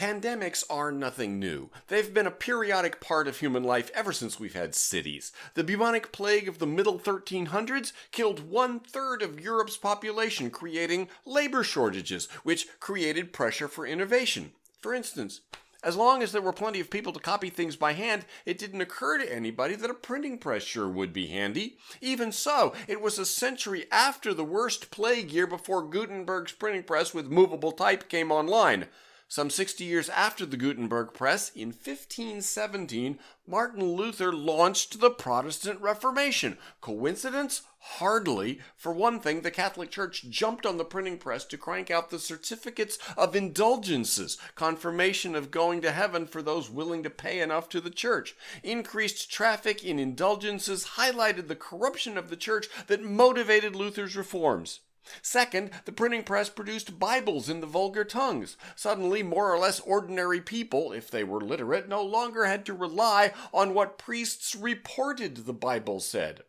Pandemics are nothing new. They've been a periodic part of human life ever since we've had cities. The bubonic plague of the middle 1300s killed 1/3 of Europe's population, creating labor shortages, which created pressure for innovation. For instance, as long as there were plenty of people to copy things by hand, it didn't occur to anybody that a printing press sure would be handy. Even so, it was a century after the worst plague year before Gutenberg's printing press with movable type came online. Some 60 years after the Gutenberg press, in 1517, Martin Luther launched the Protestant Reformation. Coincidence? Hardly. For one thing, the Catholic Church jumped on the printing press to crank out the certificates of indulgences, confirmation of going to heaven for those willing to pay enough to the church. Increased traffic in indulgences highlighted the corruption of the church that motivated Luther's reforms. Second, the printing press produced Bibles in the vulgar tongues. Suddenly, more or less ordinary people, if they were literate, no longer had to rely on what priests reported the Bible said.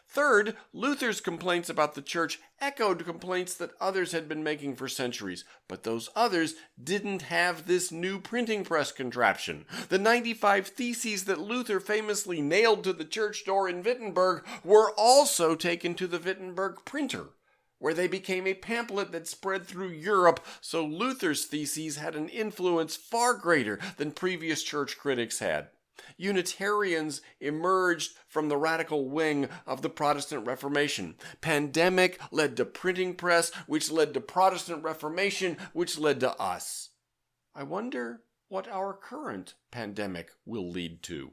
Third, Luther's complaints about the church echoed complaints that others had been making for centuries, but those others didn't have this new printing press contraption. The 95 Theses that Luther famously nailed to the church door in Wittenberg were also taken to the Wittenberg printer, where they became a pamphlet that spread through Europe, so Luther's theses had an influence far greater than previous church critics had. Unitarians emerged from the radical wing of the Protestant Reformation. Pandemic led to printing press, which led to Protestant Reformation, which led to us. I wonder what our current pandemic will lead to.